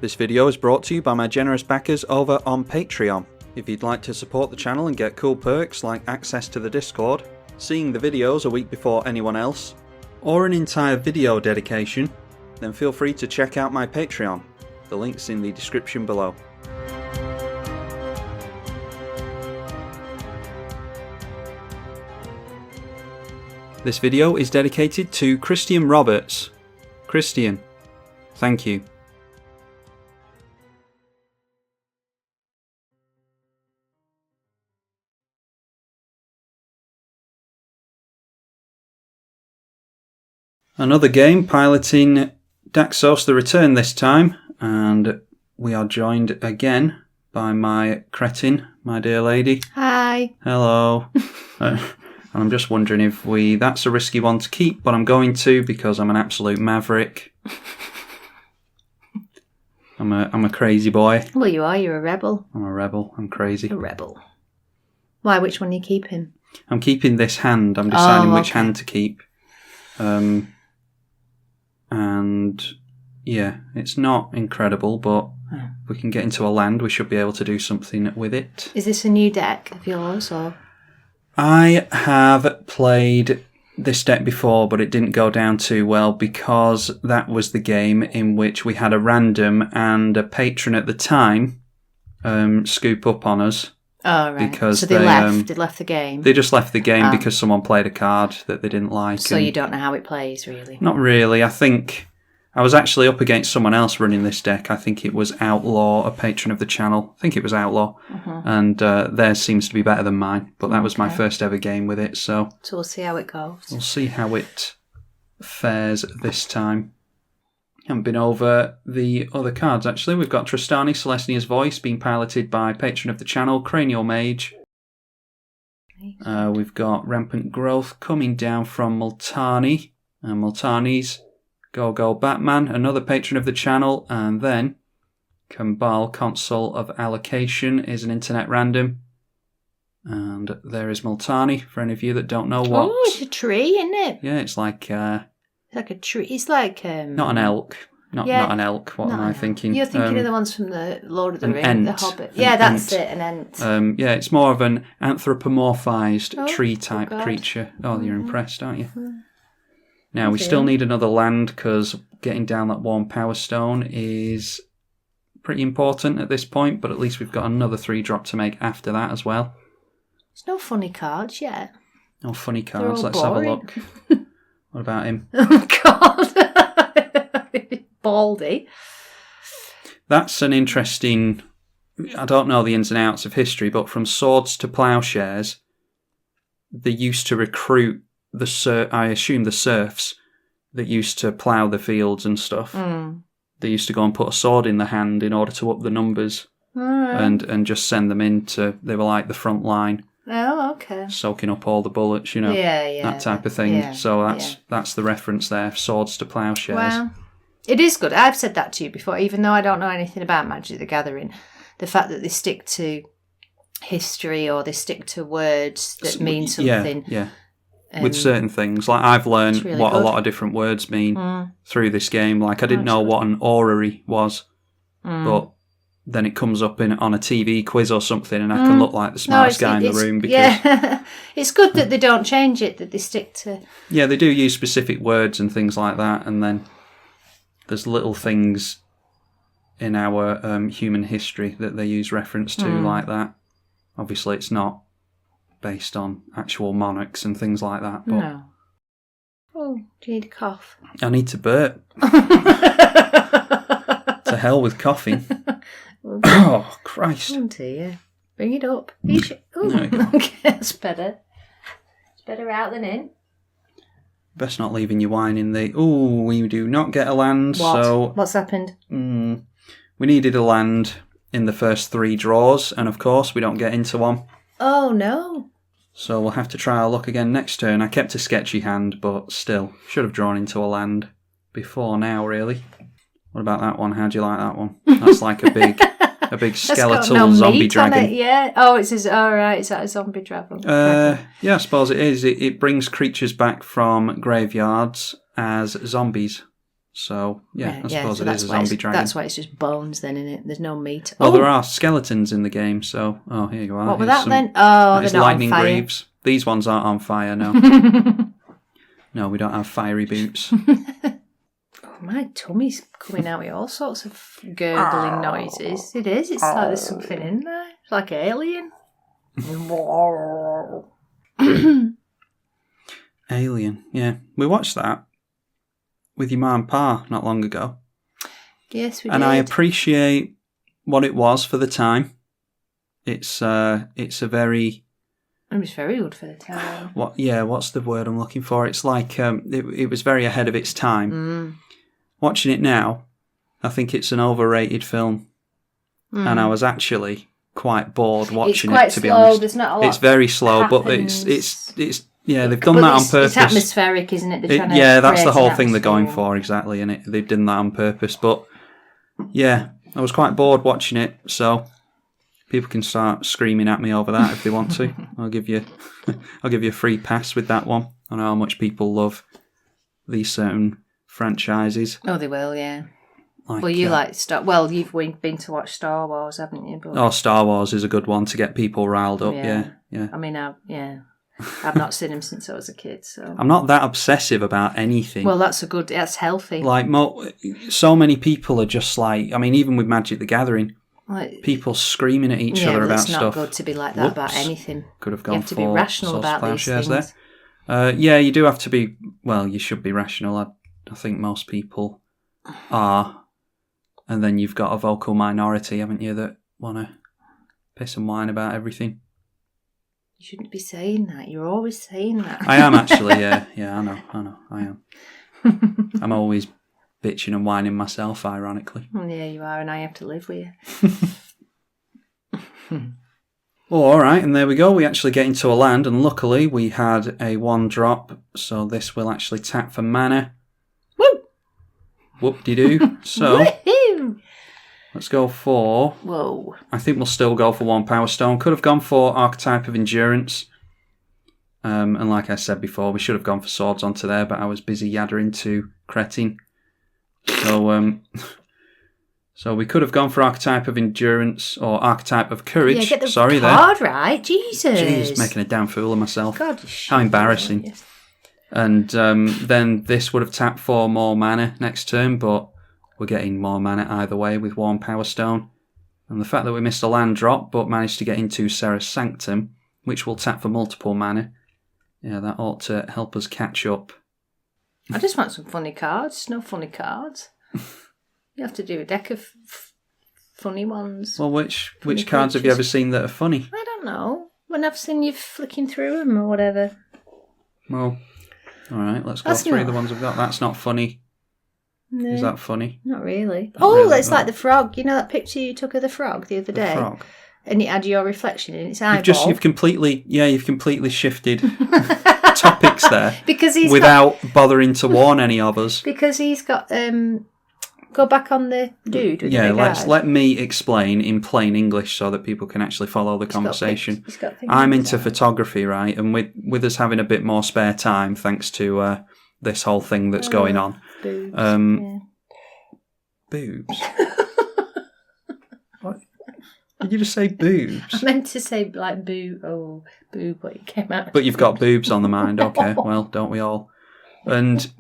This video is brought to you by my generous backers over on Patreon. If you'd like to support the channel and get cool perks like access to the Discord, seeing the videos a week before anyone else, or an entire video dedication, then feel free to check out my Patreon. The link's in the description below. This video is dedicated to Christian Roberts. Christian, thank you. Another game piloting Daxos the Return this time, and we are joined again by my cretin, my dear lady. Hi. Hello. And I'm just wondering if that's a risky one to keep, but I'm going to because I'm an absolute maverick. I'm a crazy boy. Well, you are. You're a rebel. I'm a rebel. I'm crazy. A rebel. Why? Which one are you keeping? I'm keeping this hand. I'm deciding which hand to keep. And yeah, it's not incredible, but if we can get into a land, we should be able to do something with it. Is this a new deck of yours, or? I have played this deck before, but it didn't go down too well because that was the game in which we had a random and a patron at the time scoop up on us. Oh, right. Because so they left the game. They just left the game because someone played a card that they didn't like. So you don't know how it plays, really? Not really. I think I was actually up against someone else running this deck. I think it was Outlaw, a patron of the channel. I think it was Outlaw. And theirs seems to be better than mine. But that was my first ever game with it. So we'll see how it goes. We'll see how it fares this time. Haven't been over the other cards, actually. We've got Trostani, Selesnyas Voice, being piloted by patron of the channel, Cranial Mage. We've got Rampant Growth coming down from Multani. And Multani's Go Batman, another patron of the channel. And then Kambal, Consul of Allocation, is an internet random. And there is Multani, for any of you that don't know what. Oh, it's a tree, isn't it? Yeah, it's like... It's like a tree. It's like... not an elk. Not an elk. What am I thinking? You're thinking of the ones from the Lord of the Rings, ent. the Hobbit. Yeah, that's it, an ent. Yeah, it's more of an anthropomorphized tree-type creature. Oh, you're impressed, aren't you? Now, we still need another land, because getting down that Warm Power Stone is pretty important at this point, but at least we've got another 3-drop to make after that as well. There's no funny cards yet. No funny cards. Let's boring. have a look. What about him? Oh, God. Baldy. That's an interesting... I don't know the ins and outs of history, but from swords to plowshares, they used to recruit I assume the serfs that used to plough the fields and stuff. They used to go and put a sword in the hand in order to up the numbers and just send them into... They were like the front line. Oh, okay. Soaking up all the bullets, you know, that type of thing. Yeah, so that's the reference there, swords to plowshares. Well, it is good. I've said that to you before, even though I don't know anything about Magic the Gathering. The fact that they stick to history or they stick to words that mean something. Yeah. With certain things. Like I've learned really what good. A lot of different words mean through this game. Like I didn't know what an orrery was, but... then it comes up on a TV quiz or something and I can look like the smartest guy in the room. Because yeah, it's good that they don't change it, that they stick to... Yeah, they do use specific words and things like that, and then there's little things in our human history that they use reference to like that. Obviously, it's not based on actual monarchs and things like that. But no. Oh, do you need a cough? I need to burp. To hell with coughing. Oh, Christ. Oh, dear. Bring it up. Okay, that's better. It's better out than in. Best not leaving your wine in the... Ooh, we do not get a land, so... What's happened? We needed a land in the first 3 draws, and of course we don't get into one. Oh, no. So we'll have to try our luck again next turn. I kept a sketchy hand, but still, should have drawn into a land before now, really. What about that one? How do you like that one? That's like a big a big That's got skeletal no zombie meat on dragon. it, yeah. Oh, it says, all right, is that a zombie dragon? Yeah, I suppose it is. It brings creatures back from graveyards as zombies. So, yeah, I suppose it is a zombie dragon. That's why it's just bones then, isn't it? There's no meat. Well, there are skeletons in the game, so... Oh, here you are. What were that then? Oh, they're not lightning on fire. greaves. These ones aren't on fire, no. No, we don't have fiery boots. Oh, my tummy's coming out with all sorts of gurgling noises. It is. It's like there's something in there. It's like Alien. Alien, yeah. We watched that with your ma and pa not long ago. Yes, we did. And I appreciate what it was for the time. It's a very... It was very good for the time. What's the word I'm looking for? It's like it was very ahead of its time. Watching it now, I think it's an overrated film. And I was actually quite bored watching it, to be honest. There's not a lot. It's very slow, but it's they've done that on purpose. It's atmospheric, isn't it? That's the whole thing they're going for, exactly, and they've done that on purpose. But yeah, I was quite bored watching it, so people can start screaming at me over that if they want to. I'll give you a free pass with that one. I know how much people love these certain franchises. Oh, they will, yeah. Well, you like Star... Well, you've been to watch Star Wars, haven't you? But... Oh, Star Wars is a good one to get people riled up, yeah. I mean, I've not seen them since I was a kid, so... I'm not that obsessive about anything. Well, that's healthy. Like, so many people are just like... I mean, even with Magic the Gathering, people screaming at each other about stuff. Yeah, it's not good to be like that about anything. Could have gone you have to be rational about these things. Yeah, you do have to be... Well, you should be rational. I think most people are... And then you've got a vocal minority, haven't you, that want to piss and whine about everything. You shouldn't be saying that. You're always saying that. I am actually, yeah. Yeah, I know, I am. I'm always bitching and whining myself, ironically. Yeah, you are, and I have to live with you. Oh, all right, and there we go. We actually get into a land, and luckily we had a 1-drop, so this will actually tap for mana. Woo! Whoop-de-doo. So... Woo-hoo! Let's go for... Whoa. I think we'll still go for 1 Power Stone. Could have gone for Archetype of Endurance. And like I said before, we should have gone for Swords onto there, but I was busy yaddering to Cretin. So we could have gone for Archetype of Endurance or Archetype of Courage. Yeah, get the card right. Jesus. Jeez, making a damn fool of myself. God, how embarrassing. Yes. And then this would have tapped 4 more mana next turn, but we're getting more mana either way with 1 Power Stone. And the fact that we missed a land drop but managed to get into Serra's Sanctum, which will tap for multiple mana, yeah, that ought to help us catch up. I just want some funny cards. No funny cards. You have to do a deck of funny ones. Well, which cards have you ever seen that are funny? I don't know. When I've seen you flicking through them or whatever. Well, all right, let's go through the ones I've got. That's not funny. No, is that funny? Not really. Really, it's like the frog. You know that picture you took of the frog the other day? Frog. And it had your reflection in its eyeball. You've completely shifted topics there. Because he's without bothering to warn any of us. Because he's got go back on the dude with the big eyes. Let me explain in plain English so that people can actually follow the conversation. I'm into photography, right? And with us having a bit more spare time, thanks to this whole thing that's going on. Boobs. Boobs. What? Did you just say boobs? I meant to say like boob, but it came out. But you've got boobs on the mind, okay? Well, don't we all? And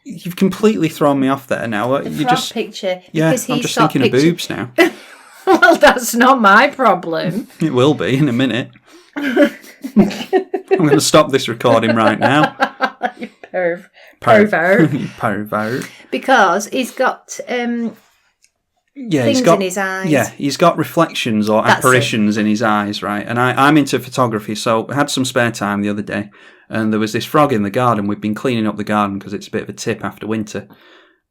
you've completely thrown me off there now. The frog picture. Yeah, I'm just thinking of boobs now. Well, that's not my problem. It will be in a minute. I'm going to stop this recording right now. You pervert. You pervert. Because he's got things in his eyes. Yeah, he's got reflections or apparitions in his eyes, right? And I'm into photography, so I had some spare time the other day, and there was this frog in the garden. We've been cleaning up the garden because it's a bit of a tip after winter,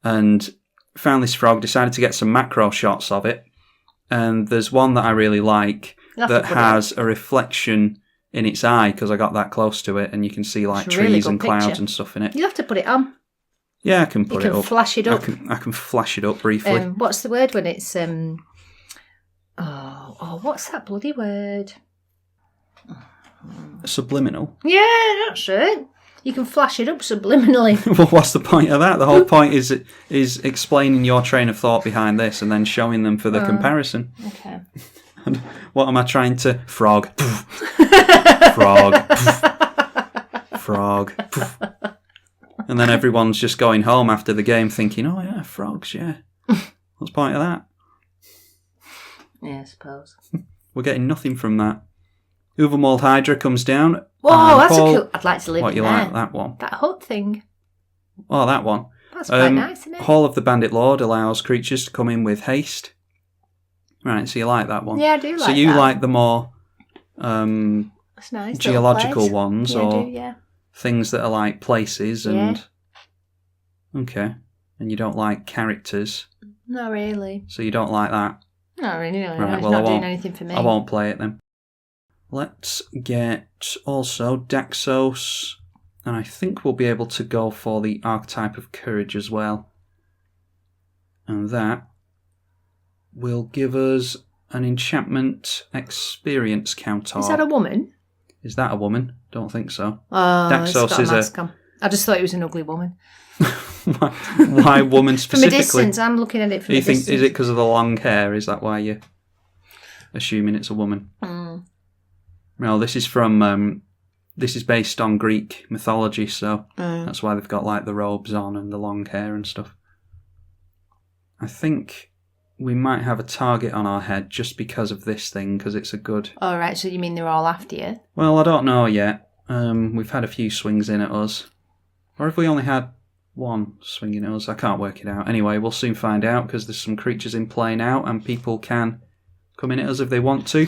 and found this frog, decided to get some macro shots of it, and there's one that I really like that has a reflection in its eye because I got that close to it, and you can see like trees and clouds and stuff in it. You have to put it on. Yeah, I can put it up. You can flash it up. I can flash it up briefly. What's the word when it's... what's that bloody word? Subliminal? Yeah, that's it. You can flash it up subliminally. Well, what's the point of that? The whole point is explaining your train of thought behind this and then showing them for the comparison. Okay. And what am I trying to... Frog. Frog. Frog. And then everyone's just going home after the game thinking, oh yeah, frogs, yeah. What's the point of that? Yeah, I suppose. We're getting nothing from that. Ubermold Hydra comes down. Whoa, that's a cool... I'd like to live in there. What, you like that one? That hut thing. Oh, that one. That's quite nice, isn't it? Hall of the Bandit Lord allows creatures to come in with haste. Right, so you like that one? Yeah, I do like that. So you like the more that's nice, geological ones, yeah, or I do, yeah. things that are like places and... Yeah. Okay. And you don't like characters? Not really. So you don't like that? Not really, no. Right, It's not doing anything for me. I won't play it then. Let's get also Daxos, and I think we'll be able to go for the archetype of courage as well. And that will give us an enchantment experience counter. Is that a woman? Is that a woman? Don't think so. Oh, Daxos is I just thought it was an ugly woman. Why woman specifically? From a distance, I'm looking at it from a distance. Is it because of the long hair? Is that why you're assuming it's a woman? Mm. No, this is from... this is based on Greek mythology, so that's why they've got like the robes on and the long hair and stuff. I think we might have a target on our head just because of this thing, because it's a good... Oh, right, so you mean they're all after you? Well, I don't know yet. We've had a few swings in at us. Or have we only had one swing in at us? I can't work it out. Anyway, we'll soon find out, because there's some creatures in play now, and people can come in at us if they want to.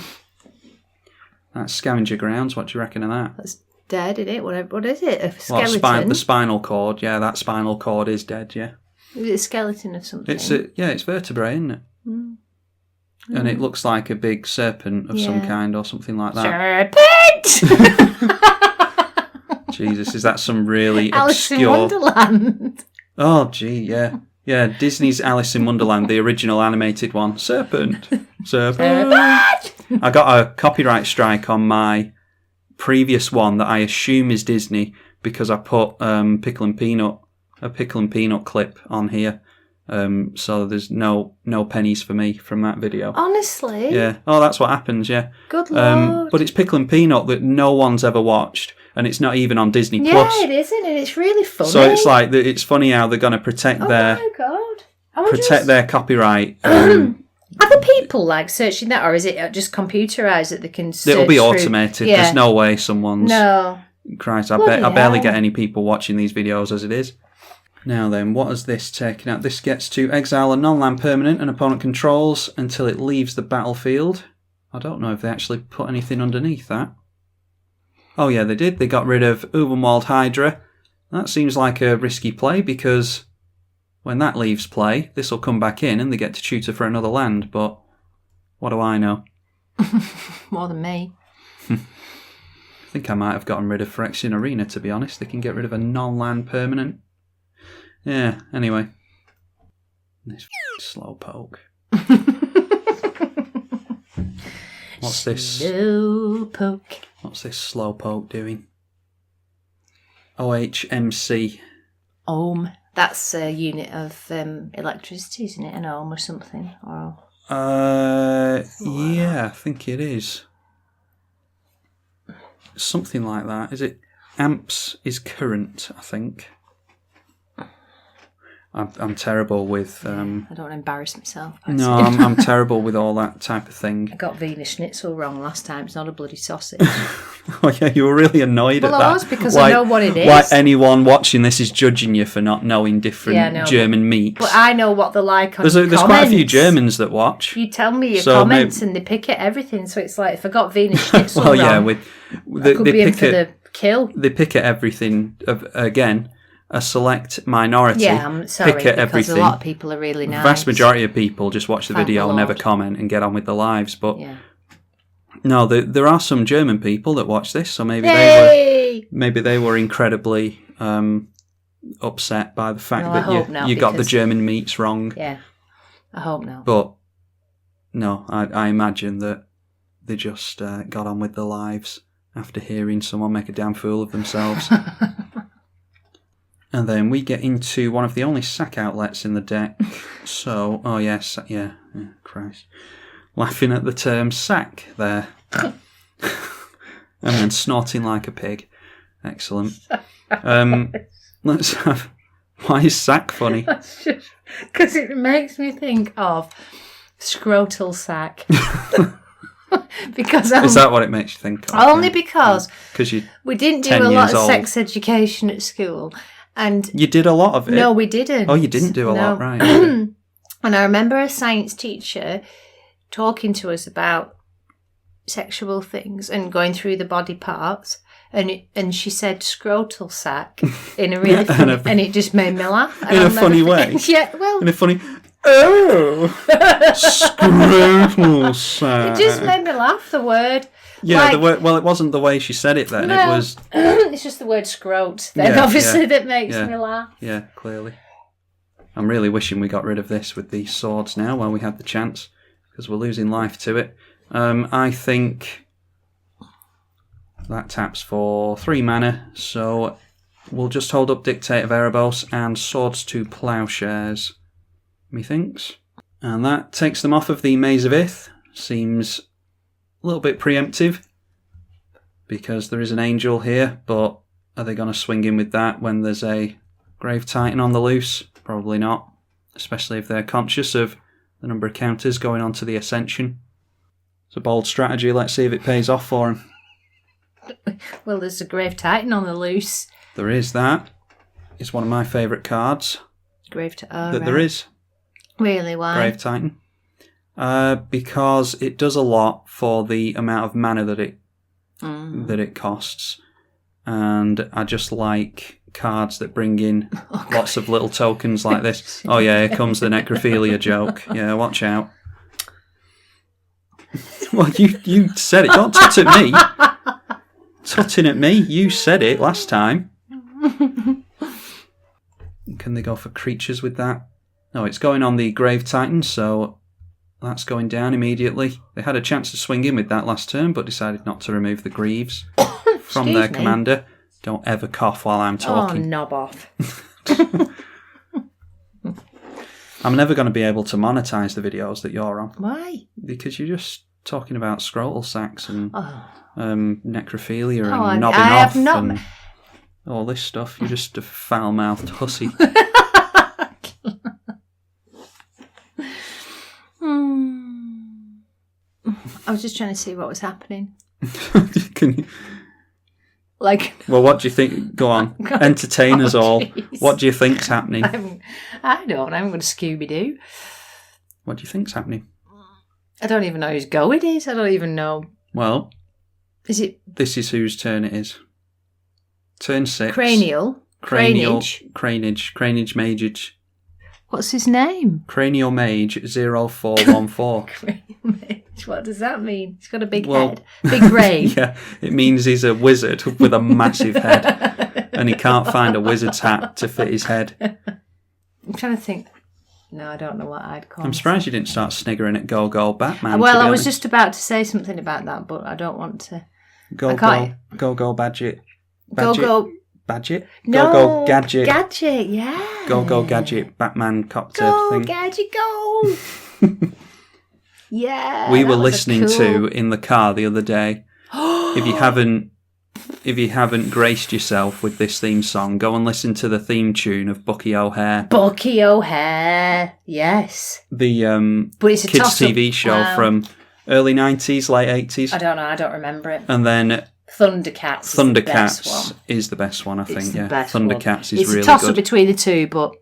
That's Scavenger Grounds. What do you reckon of that? That's dead, isn't it? What is it? A skeleton? Well, the spinal cord. Yeah, that spinal cord is dead, yeah. Is it a skeleton of something? It's vertebrae, isn't it? Mm. And it looks like a big serpent of some kind or something like that. Serpent! Jesus, is that some really Alice obscure... Alice in Wonderland. Oh, gee, yeah. Yeah, Disney's Alice in Wonderland, the original animated one. Serpent. Serpent. I got a copyright strike on my previous one that I assume is Disney because I put a Pickle and Peanut clip on here. So there's no pennies for me from that video. Honestly? Yeah. Oh, that's what happens, yeah. Good Lord. But it's Pickle and Peanut that no one's ever watched, and it's not even on Disney Plus. Yeah, it isn't, and it's really funny. So it's like, it's funny how they're going to protect their copyright. Are the people like searching that, or is it just computerised that they can search It'll be automated. Yeah. There's no way someone's... No. Christ, I barely get any people watching these videos as it is. Now then, what has this taken out? This gets to exile a non-land permanent an opponent controls until it leaves the battlefield. I don't know if they actually put anything underneath that. Oh yeah, they did. They got rid of Ubermold Hydra. That seems like a risky play because when that leaves play, this will come back in and they get to tutor for another land, but what do I know? More than me. I think I might have gotten rid of Phyrexian Arena, to be honest. They can get rid of a non-land permanent. Yeah, anyway. This slowpoke. What's this? Slowpoke. What's this slowpoke doing? OHMC. Ohm. That's a unit of electricity, isn't it? An ohm or something? Or yeah, I think it is. Something like that. Is it? Amps is current, I think. I'm terrible with... I don't want to embarrass myself. No, I'm terrible with all that type of thing. I got Wiener Schnitzel wrong last time. It's not a bloody sausage. Oh yeah, you were really annoyed at that. Well, I was, because I know what it is. Why anyone watching this is judging you for not knowing different German meats. But I know what they're like on There's quite a few Germans that watch. You tell me your comments and they pick at everything. So it's like, if I got Wiener Schnitzel wrong, yeah, they could be in for the kill. They pick at everything, again... A select minority I'm sorry, pick at everything. A lot of people are really nice. The vast majority of people just watch the video and never comment and get on with their lives. But no, there are some German people that watch this, so maybe they were incredibly upset by the fact No, that I hope not, you got the because- German meats wrong. Yeah, I hope not. But no, I imagine that they just got on with their lives after hearing someone make a damn fool of themselves. And then we get into one of the only sack outlets in the deck. So, oh yes, yeah, Christ. Laughing at the term sack there. And then snorting like a pig. Excellent. Let's have... Why is sack funny? That's just because it makes me think of scrotal sack. Because Is that what it makes you think of? only because we didn't do 10 a lot years of old. sex education at school, and You did a lot of it? no, we didn't. Oh, you didn't do a lot, right. And I remember a science teacher talking to us about sexual things and going through the body parts, and she said scrotal sack in a really funny, and it just made me laugh. In a funny way? Yeah, well, In a funny... Oh! Scrotal sack. it just made me laugh, the word. Yeah, Like- the word, well, it wasn't the way she said it then. No. It was... It's just the word scrote, then Yeah, obviously yeah, that makes yeah. me laugh. Yeah, clearly. I'm really wishing we got rid of this with these swords now while we had the chance, because we're losing life to it. I think that taps for 3 mana, so we'll just hold up Dictate of Erebos and Swords to Plowshares, methinks. And that takes them off of the Maze of Ith. Seems a little bit preemptive, because there is an angel here, but are they going to swing in with that when there's a Grave Titan on the loose? Probably not, especially if they're conscious of the number of counters going on to the Ascension. It's a bold strategy. Let's see if it pays off for him. Well, there's a Grave Titan on the loose. There is that. It's one of my favourite cards there is. Really, why? Grave Titan. Because it does a lot for the amount of mana that it costs. And I just like cards that bring in lots of little tokens like this. Oh yeah, here comes the necrophilia joke. Yeah, watch out. Well, you said it. Don't tut at me. Tutting at me. You said it last time. Can they go for creatures with that? No, it's going on the Grave Titan, so that's going down immediately. They had a chance to swing in with that last turn, but decided not to remove the Greaves from their commander. Don't ever cough while I'm talking. Oh, knob off. I'm never going to be able to monetize the videos that you're on. Why? Because you're just talking about scrotal sacks and necrophilia and I nobbing have off not- and all this stuff. You're just a foul-mouthed hussy. I was just trying to see what was happening. Can you... Like, Well, what do you think? Go on. God. Entertain us all. Jeez. What do you think's happening? I don't know. I'm going to Scooby-Doo. What do you think's happening? I don't even know whose go it is. I don't even know. Well, Is it this is whose turn it is. Turn 6. Cranial? Cranage? Cranage Magage. What's his name? Cranial Mage 0414. Cranial Mage. What does that mean? He's got a big Well- head. Big brain. Yeah, it means he's a wizard with a massive head. And he can't find a wizard's hat to fit his head. I'm trying to think. No, I don't know what I'd call I'm surprised you didn't start sniggering at Go Go Batman. Well, to be I was honest. just about to say something about that, but I don't want to. Go I can't- Go Badget. Go. Badget? No. Go Gadget. Gadget, yeah. Go Gadget Batman copter Go, thing. Gadget, go. Yeah. We that were was a listening cool- to in the car the other day. If you haven't graced yourself with this theme song, go and listen to the theme tune of Bucky O'Hare, Bucky O'Hare. Yes. the But it's a kids toss-up. TV show Wow. from early 90s, late 80s. I don't know. I don't remember it. And then Thundercats. Is the best Thundercats one. is the best one, I think. It's the Yeah, best Thundercats one. is It's really a toss-up good. between the two, but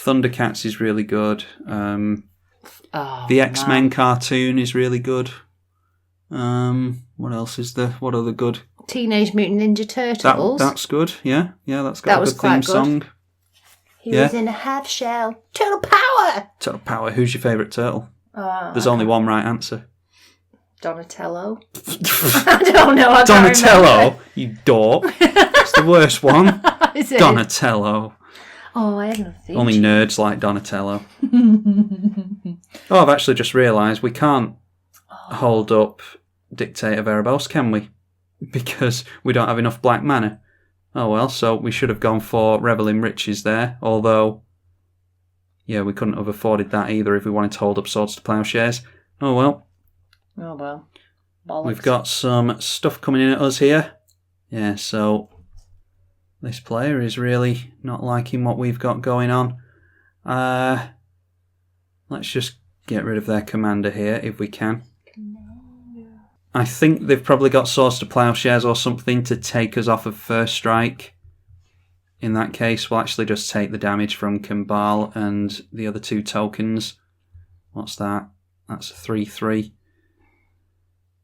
Thundercats is really good. oh, The X-Men man. cartoon is really good. What else is there? What other good? Teenage Mutant Ninja Turtles. That's good. Yeah, that's got That a was good quite theme good. song. He yeah. was in a half shell. Turtle power. Turtle Power. Who's your favourite turtle? Oh, There's only one right answer. Donatello. I don't know. I can't remember. Donatello, you dork. It's the worst one. Is it? Donatello. Oh, I have nothing. Only nerds like Donatello. Oh, I've actually just realised we can't hold up Dictator Veribos, can we? Because we don't have enough black mana. Oh well, so we should have gone for Revel in Riches there, although, yeah, we couldn't have afforded that either if we wanted to hold up Swords to Plowshares. Oh well. Oh well. Bollocks. We've got some stuff coming in at us here. Yeah, so this player is really not liking what we've got going on. Let's just get rid of their commander here if we can. I think they've probably got Swords to Plowshares or something to take us off of first strike. In that case, we'll actually just take the damage from Kambal and the other 2 tokens. What's that? That's a 3/3.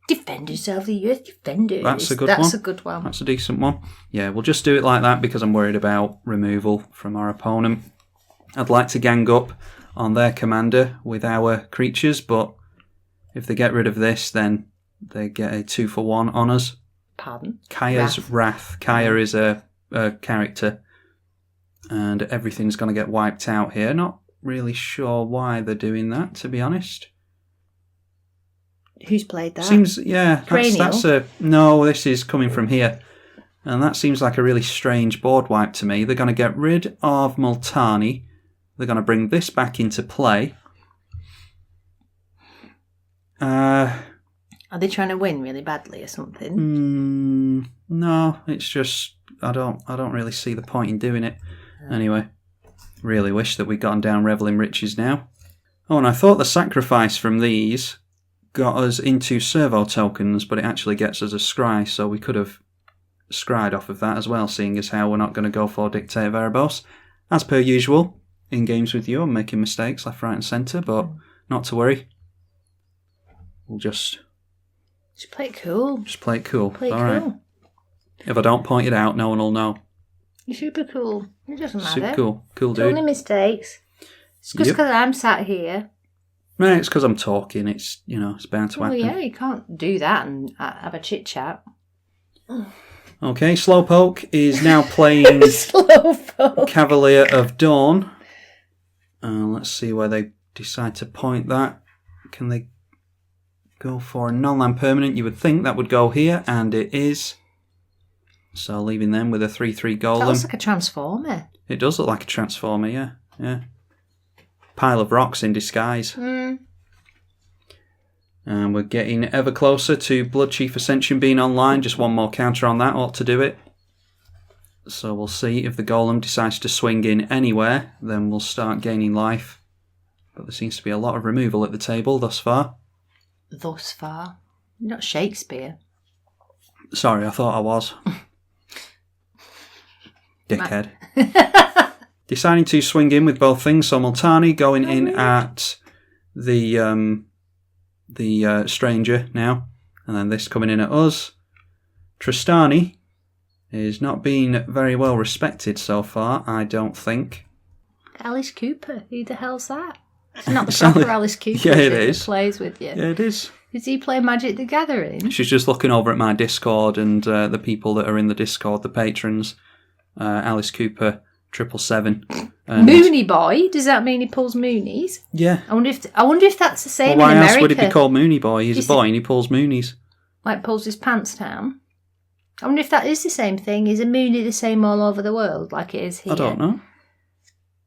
Defenders of the Earth, defenders. That's a good That's one. a good one. That's a decent one. Yeah, we'll just do it like that because I'm worried about removal from our opponent. I'd like to gang up on their commander with our creatures, but if they get rid of this, then they get a 2-for-1 on us. Pardon? Kaya's Wrath. Kaya is a character, and everything's going to get wiped out here. Not really sure why they're doing that, to be honest. Who's played that? Seems, yeah, that's a... No, this is coming from here. And that seems like a really strange board wipe to me. They're going to get rid of Multani. They're going to bring this back into play. Are they trying to win really badly or something? No, it's just I don't really see the point in doing it. Anyway, really wish that we'd gotten down Revel in Riches now. Oh, and I thought the sacrifice from these got us into servo tokens, but it actually gets us a scry, so we could have scried off of that as well, seeing as how we're not going to go for Dictator Veribos. As per usual, in games with you, I'm making mistakes left, right and centre, but not to worry. We'll just play it cool. Just play it cool. Play it All cool. right. If I don't point it out, no one will know. You're super cool. It doesn't matter. Super cool. Cool It's dude. only mistakes. It's just because I'm sat here. Right, it's because I'm talking. It's, it's bound to happen. Yeah, you can't do that and have a chit chat. Okay, Slowpoke is now playing Slowpoke. Cavalier of Dawn. Let's see where they decide to point that. Can they go for a non-land permanent? You would think that would go here, and it is. So leaving them with a 3/3 golem. That looks like a transformer. It does look like a transformer, yeah. Pile of rocks in disguise. And we're getting ever closer to Blood Chief Ascension being online. Just one more counter on that ought to do it. So we'll see if the golem decides to swing in anywhere. Then we'll start gaining life. But there seems to be a lot of removal at the table thus far. Thus far? Not Shakespeare. Sorry, I thought I was. Dickhead. Deciding to swing in with both things. So Multani going in at the stranger now. And then this coming in at us. Trostani is not being very well respected so far, I don't think. Alice Cooper. Who the hell's that? It's not the proper Alice Cooper. Yeah, it is. That plays with you. Yeah, it is. Does he play Magic the Gathering? She's just looking over at my Discord and the people that are in the Discord, the patrons. Alice Cooper, 777. And Mooney Boy? Does that mean he pulls Moonies? yeah. I wonder if that's the same Well, why in America. else would he be called Mooney Boy? He's a boy and he pulls Moonies. Like pulls his pants down. I wonder if that is the same thing. Is a Moonie the same all over the world like it is here? I don't know.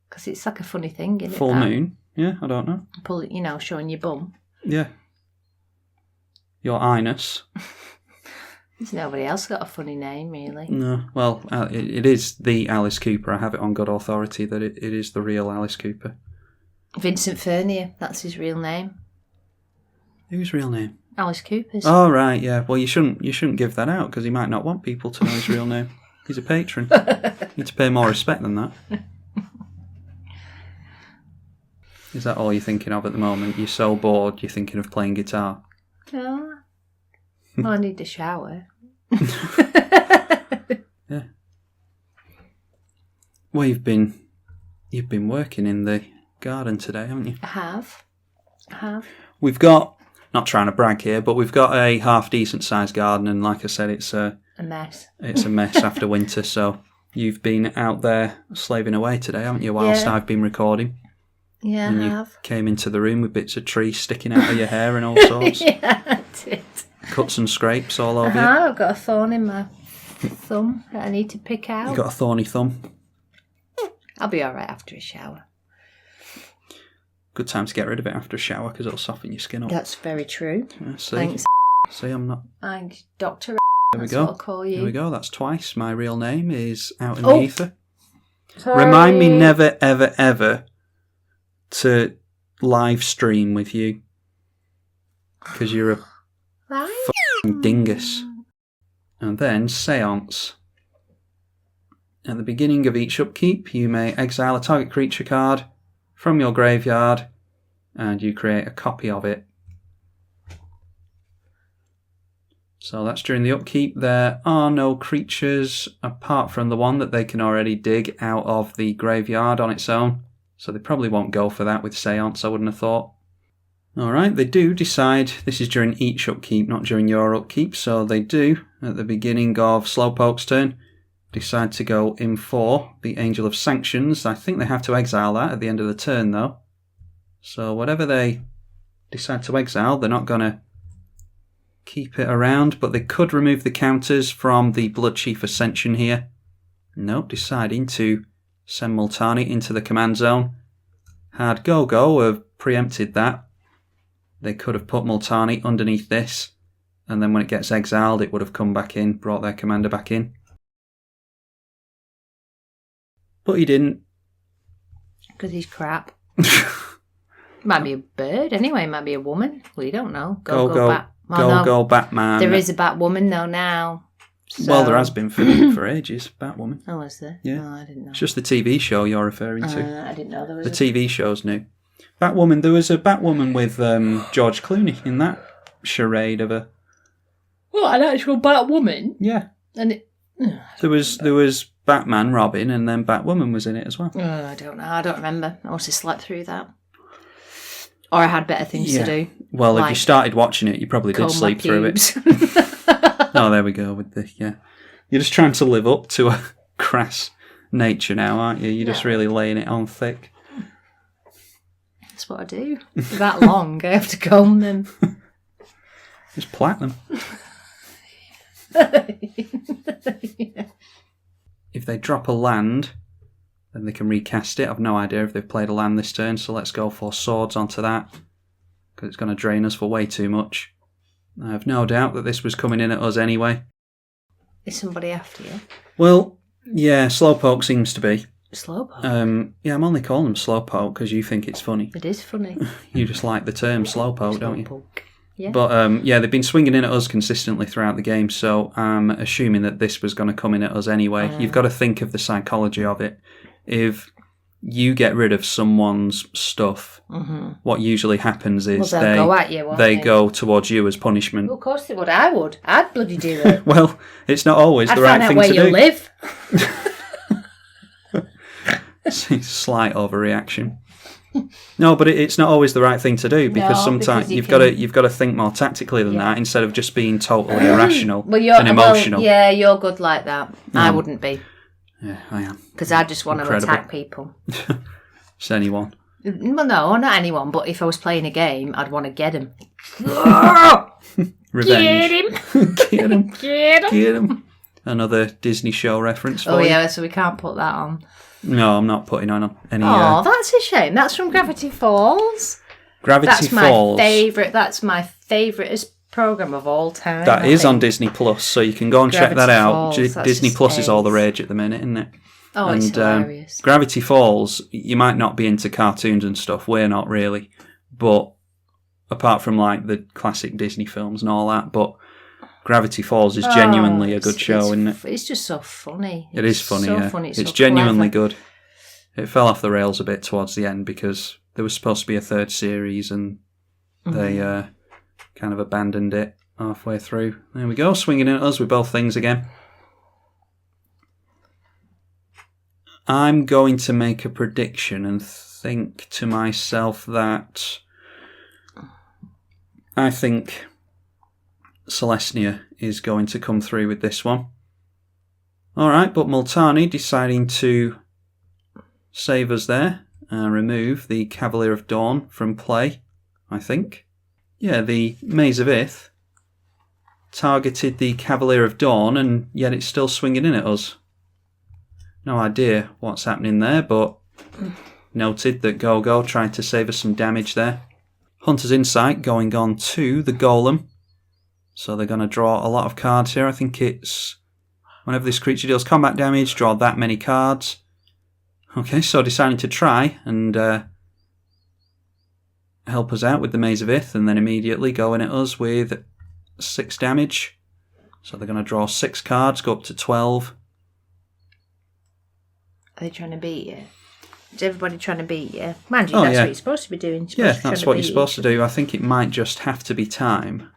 Because it's like a funny thing, isn't it? Full moon? Yeah, I don't know. Pull it, showing your bum. Yeah. Your Highness. There's nobody else got a funny name, really. No. Well, it is the Alice Cooper. I have it on good authority that it is the real Alice Cooper. Vincent Furnier, that's his real name. Whose real name? Alice Cooper's. Oh, right, yeah. Well, you shouldn't give that out because he might not want people to know his real name. He's a patron. You need to pay more respect than that. Is that all you're thinking of at the moment? You're so bored, you're thinking of playing guitar? Oh. Well, I need a shower. Yeah. Well, you've been working in the garden today, haven't you? I have. We've got, not trying to brag here, but we've got a half decent sized garden, and like I said, it's a a mess. It's a mess after winter, so you've been out there slaving away today, haven't you, whilst I've been recording? Yeah, and I you have. came into the room with bits of tree sticking out of your hair and all sorts. Yeah, I did. Cuts and scrapes all over you. I've got a thorn in my thumb that I need to pick out. You got a thorny thumb. I'll be alright after a shower. Good time to get rid of it after a shower because it'll soften your skin up. That's very true. See? Thanks. See, I'm not... Thanks, Dr. There we That's go. what I'll call you. There we go. That's twice. My real name is out in Oh. the ether. Sorry. Remind me never, ever, ever to live stream with you because you're a Right. dingus. And then seance. At the beginning of each upkeep, you may exile a target creature card from your graveyard and you create a copy of it. So that's during the upkeep. There are no creatures apart from the one that they can already dig out of the graveyard on its own. So they probably won't go for that with seance, I wouldn't have thought. Alright, they do decide, this is during each upkeep, not during your upkeep, so they do, at the beginning of Slowpoke's turn, decide to go in for the Angel of Sanctions. I think they have to exile that at the end of the turn, though. So whatever they decide to exile, they're not going to keep it around, but they could remove the counters from the Blood Chief Ascension here. Nope, deciding to send Multani into the command zone. Had Go-Go have preempted that. They could have put Multani underneath this, and then when it gets exiled, it would have come back in, brought their commander back in. But he didn't. Because he's crap. Might be a bird anyway, might be a woman. We don't know. Go Bat. Well, Go Batman. There is a Batwoman though now. So... Well, there has been for ages, Batwoman. Oh, is there? Yeah. Oh, I didn't know. It's just the TV show you're referring to. I didn't know there was The TV show's new. Batwoman, there was a Batwoman with George Clooney in that charade of a... What, an actual Batwoman? Yeah. And it... There was Batman, Robin, and then Batwoman was in it as well. I don't know. I don't remember. I must have slept through that. Or I had better things to do. Well, like if you started watching it, you probably did sleep through it. Oh, there we go with the... Yeah. You're just trying to live up to a crass nature now, aren't you? You're just really laying it on thick. That's what I do. That long, I have to comb them. Just platinum. Yeah. If they drop a land, then they can recast it. I've no idea if they've played a land this turn, so let's go for swords onto that, because it's going to drain us for way too much. I have no doubt that this was coming in at us anyway. Is somebody after you? Well, yeah, Slowpoke seems to be. Slowpoke? Yeah, I'm only calling them Slowpoke because you think it's funny. It is funny. You just like the term Slowpoke, don't you? Yeah. But yeah, they've been swinging in at us consistently throughout the game, so I'm assuming that this was going to come in at us anyway. You've got to think of the psychology of it. If you get rid of someone's stuff, what usually happens is they'll go at you, won't they go towards you as punishment. Well, of course they would. I would. I'd bloody do it. Well, it's not always the right thing to do. I'd find out where you live. Slight overreaction. No, but it's not always the right thing to do because sometimes you've got to think more tactically than that instead of just being totally irrational and emotional. Yeah, you're good like that. I wouldn't be. Yeah, I am. Because I just want to attack people. Just anyone. Well, no, not anyone. But if I was playing a game, I'd want to get him. Revenge. Get him. Get him. Another Disney show reference for you. Oh yeah, so we can't put that on. No, I'm not putting on any... Oh, that's a shame. That's from Gravity Falls. Gravity Falls. That's my favourite programme of all time. That is on Disney Plus, so you can go and check that out. Disney Plus is all the rage at the minute, isn't it? Oh, it's hilarious. Gravity Falls, you might not be into cartoons and stuff. We're not really. But apart from like the classic Disney films and all that, but Gravity Falls is genuinely a good show, isn't it? It's just so funny. It is funny, yeah. Funny. It's genuinely good. It fell off the rails a bit towards the end because there was supposed to be a third series and they kind of abandoned it halfway through. There we go, swinging in at us with both things again. I'm going to make a prediction and think to myself that I think Selesnya is going to come through with this one. Alright, but Multani deciding to save us there. Remove the Cavalier of Dawn from play, I think. Yeah, the Maze of Ith targeted the Cavalier of Dawn, and yet it's still swinging in at us. No idea what's happening there, but noted that Go-Go tried to save us some damage there. Hunter's Insight going on to the Golem. So they're going to draw a lot of cards here. I think it's whenever this creature deals combat damage, draw that many cards. Okay, so deciding to try and help us out with the Maze of Ith, and then immediately going at us with 6 damage. So they're going to draw 6 cards, go up to 12. Are they trying to beat you? Is everybody trying to beat you? Mind you, that's what you're supposed to be doing. That's what you're supposed to do. I think it might just have to be time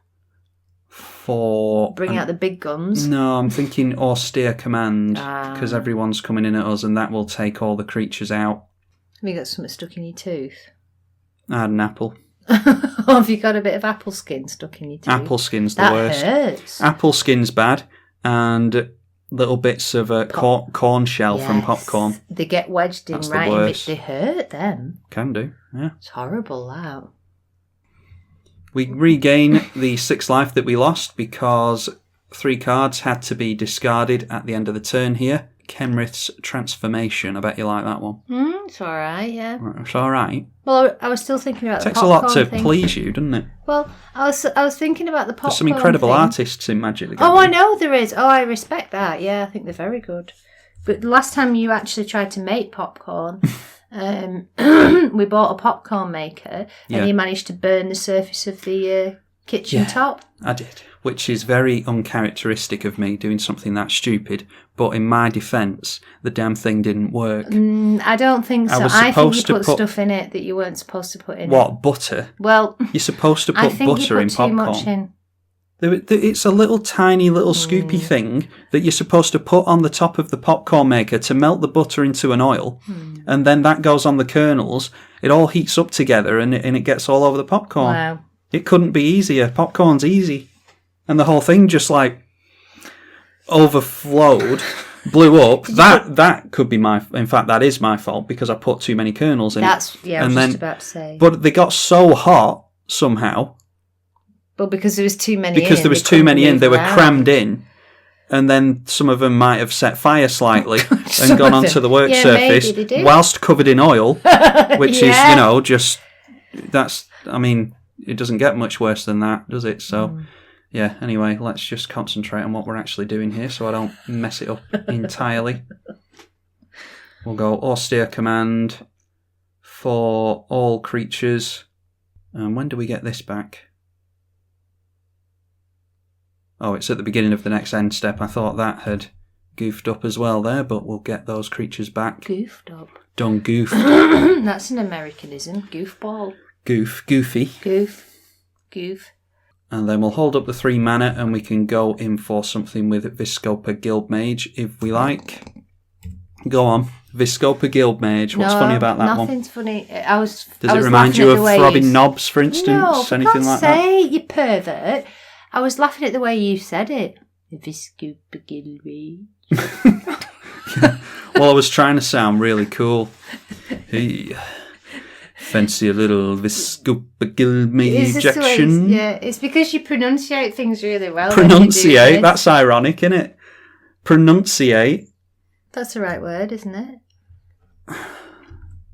for... Bring out the big guns? No, I'm thinking Austere Command, because everyone's coming in at us, and that will take all the creatures out. Have you got something stuck in your tooth? I had an apple. Or have you got a bit of apple skin stuck in your tooth? Apple skin's the worst. That hurts. Apple skin's bad, and little bits of corn shell from popcorn. They get wedged in right in bits. They hurt them. Can do, yeah. It's horrible, that. We regain the 6 life that we lost because 3 cards had to be discarded at the end of the turn here. Kenrith's Transformation. I bet you like that one. It's alright, yeah. It's alright. Well, I was still thinking about the popcorn. popcorn It takes a lot to thing. please you, doesn't it? Well, I was thinking about the popcorn. There's some incredible thing. artists in Magic the Gathering. Gathering. I know there is. I respect that. Yeah, I think they're very good. But the last time you actually tried to make popcorn, we bought a popcorn maker, and you managed to burn the surface of the kitchen top. I did, which is very uncharacteristic of me, doing something that stupid. But in my defence, the damn thing didn't work. I don't think so. I think you put stuff in it that you weren't supposed to put in it. What, butter? Well, you're supposed to put butter in popcorn. I think you put too much in. It's a little tiny little scoopy thing that you're supposed to put on the top of the popcorn maker to melt the butter into an oil, and then that goes on the kernels. It all heats up together, and it gets all over the popcorn. Wow. It couldn't be easier. Popcorn's easy. And the whole thing just overflowed, blew up. That could be in fact, that is my fault because I put too many kernels in. I was just about to say. But they got so hot somehow. Well, because there was too many they were crammed in. And then some of them might have set fire slightly and gone onto the work surface whilst covered in oil, which is, it doesn't get much worse than that, does it? So, anyway, let's just concentrate on what we're actually doing here so I don't mess it up entirely. We'll go Austere Command for all creatures. And when do we get this back? Oh, it's at the beginning of the next end step. I thought that had goofed up as well there, but we'll get those creatures back. Goofed up? Done goofed. That's an Americanism. Goofball. Goofy. Goof. And then we'll hold up the 3 mana and we can go in for something with Viscopa Guildmage if we like. Go on. Viscopa Guildmage. What's funny about that one? Nothing's funny. Does it remind you of Throbbing Knobs, for instance? No, anything like that? Say, you pervert. I was laughing at the way you said it. Viscopa Guildmage. Well, I was trying to sound really cool. Hey, fancy a little Viscopa Guildmage action? Yeah, it's because you pronunciate things really well. Pronunciate? That's ironic, isn't it? Pronunciate. That's the right word, isn't it?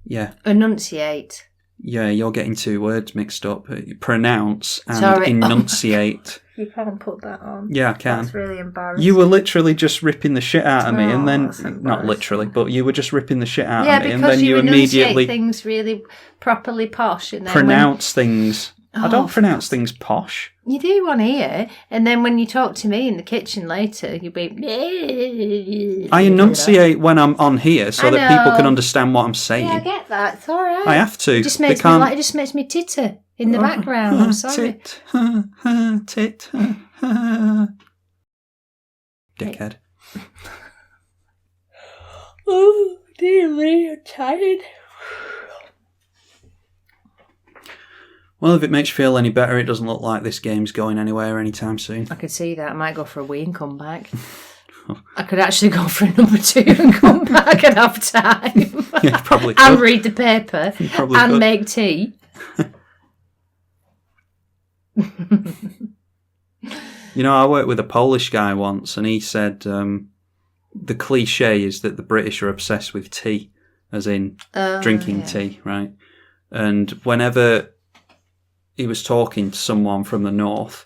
Yeah. Enunciate. Yeah, you're getting 2 words mixed up. Pronounce and enunciate. You can't put that on. Yeah, I can. That's really embarrassing. You were literally just ripping the shit out of me, and then not literally, but you were just ripping the shit out of me, and then you immediately things really properly posh, and then pronounce things. I don't pronounce things posh. You do on here, and then when you talk to me in the kitchen later, you'll be. I enunciate when I'm on here so that people can understand what I'm saying. Yeah, I get that. It's all right. I have to. It just makes me titter in the background. I'm sorry. Tit. Dickhead. Oh dear me, I'm tired. Well, if it makes you feel any better, it doesn't look like this game's going anywhere anytime soon. I could see that. I might go for a wee and come back. I could actually go for a number 2 and come back and have time. Yeah, probably could. And read the paper. And could. make tea. You know, I worked with a Polish guy once, and he said the cliche is that the British are obsessed with tea, as in drinking tea, right? And whenever he was talking to someone from the north,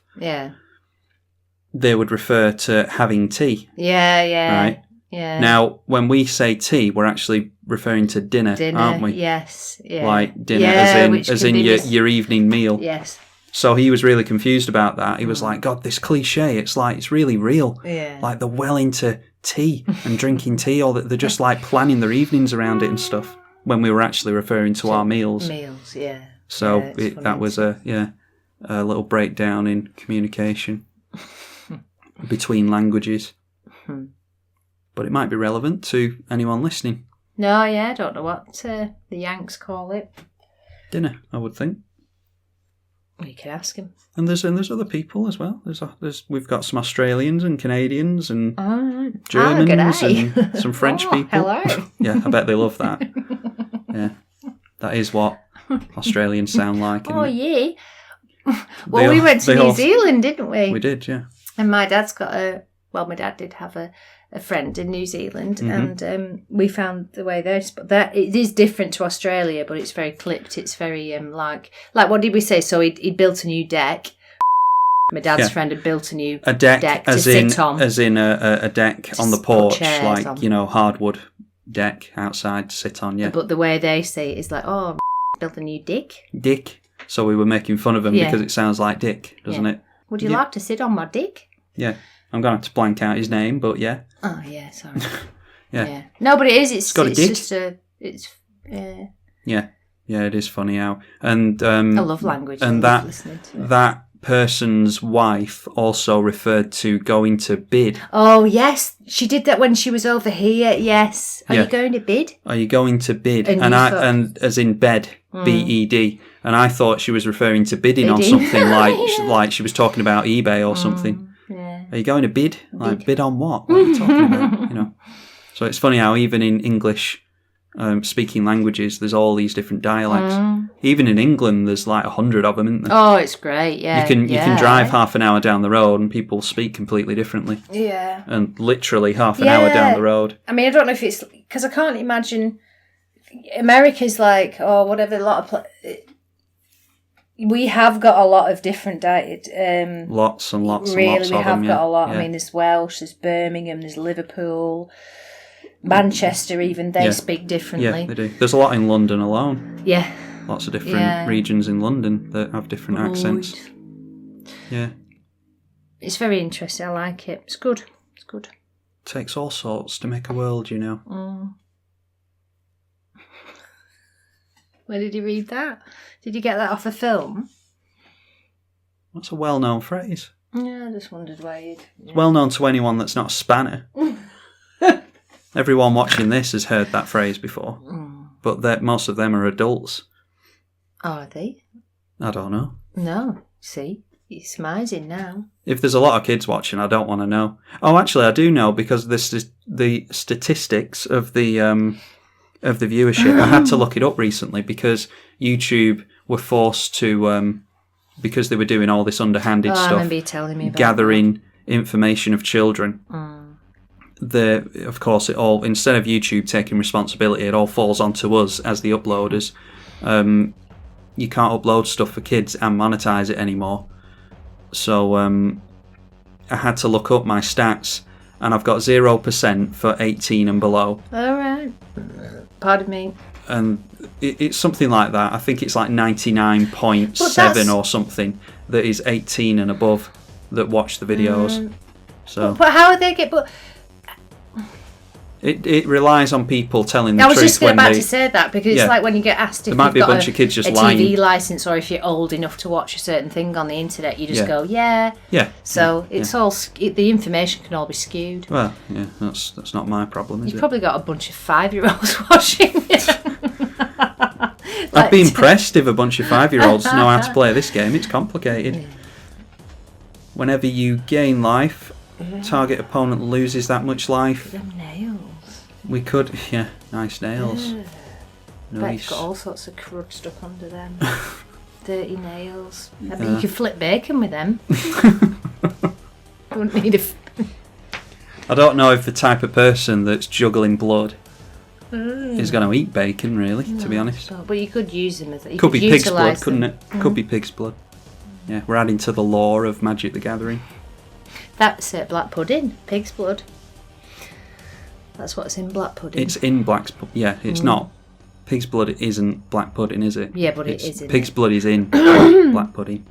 they would refer to having tea. Right? Yeah. Now, when we say tea, we're actually referring to dinner, aren't we? Yes. Yeah. Like dinner, as in your evening meal. Yes. So he was really confused about that. He was like, God, this cliche, it's really real. Yeah. Like they're well into tea and drinking tea, or they're just like planning their evenings around it and stuff, when we were actually referring to our meals. Meals, yeah. So that was a little breakdown in communication between languages. But it might be relevant to anyone listening. No, I don't know what the Yanks call it. Dinner, I would think. We could ask him. And there's other people as well. We've got some Australians and Canadians and Germans and some French people. Hello. Yeah, I bet they love that. Yeah, that is what Australians sound like. Yeah. Well, we went to New Zealand, didn't we? We did, yeah. And my dad's got my dad did have a friend in New Zealand, and we found the way that it is different to Australia, but it's very clipped. It's very like what did we say? So he built a new deck. My dad's friend had built a deck to sit on, as in a deck on the porch, like on. Hardwood deck outside to sit on. Yeah, but the way they say it is like, built a new dick. Dick. So we were making fun of him because it sounds like dick, doesn't it? Would you like to sit on my dick? Yeah. I'm going to have to blank out his name, but yeah. Oh, yeah, sorry. Yeah. No, but it is. It's got a dick. Just yeah. Yeah, it is funny how. And I love language. And that person's wife also referred to going to bid. Oh, yes. She did that when she was over here, yes. Are you going to bid? Are you going to bid? And as in bed, B-E-D. And I thought she was referring to bidding on something like she was talking about eBay or something. Yeah. Are you going to bid? Like, bid on what? What are you talking about? So it's funny how even in English speaking languages, there's all these different dialects. Even in England, there's like 100 of them, isn't there? Oh, it's great, yeah. You can drive half an hour down the road and people speak completely differently. Yeah. And literally half an hour down the road. I mean, I don't know if it's... Because I can't imagine... America's like, whatever, a lot of... We have got a lot of different lots and lots really, and lots of them. We have got a lot. Yeah. I mean, there's Welsh, there's Birmingham, there's Liverpool, Manchester even. They speak differently. Yeah, they do. There's a lot in London alone. Yeah. Lots of different regions in London that have different accents. Yeah. It's very interesting. I like it. It's good. It's good. Takes all sorts to make a world, you know. Where did you read that? Did you get that off a film? That's a well-known phrase. Yeah, I just wondered why you'd... It's well-known to anyone that's not a spanner. Everyone watching this has heard that phrase before. But most of them are adults. Oh, are they? I don't know. No. See? It's amazing now. If there's a lot of kids watching, I don't want to know. Oh, actually, I do know because this is the statistics of the viewership. I had to look it up recently because YouTube were forced to, because they were doing all this underhanded stuff, I remember you telling me about gathering information of children. Of course, it all, instead of YouTube taking responsibility, it all falls onto us as the uploaders. You can't upload stuff for kids and monetize it anymore. So I had to look up my stats, and I've got 0% for 18 and below. All right. Pardon me. And it's something like that. I think it's like 99.7 or something that is 18 and above that watch the videos. But how would they get... But It relies on people telling the truth. I was just about to say that because it's like when you get asked if you've got a TV licence or if you're old enough to watch a certain thing on the internet, you just go, yeah. So it's all the information can all be skewed. Well, yeah, that's not my problem, is it? You've probably got a bunch of 5-year-olds watching it. I'd be impressed if a bunch of 5-year-olds know how to play this game. It's complicated. Yeah. Whenever you gain life, target opponent loses that much life. Them nails. We could... Yeah, nice nails. Yeah. Bet Nice. it's got all sorts of crud stuck under them. Dirty nails. I bet you could flip bacon with them. Wouldn't need I don't know if the type of person that's juggling blood is going to eat bacon, really, to be honest. But you could use them as... Could be pig's blood, couldn't it? Could be pig's blood. Yeah, we're adding to the lore of Magic the Gathering. That's it, black pudding. Pig's blood. That's what's in black pudding. It's in yeah, it's not. Pig's blood isn't black pudding, is it? Yeah, but it is in Pig's it. blood is in black pudding.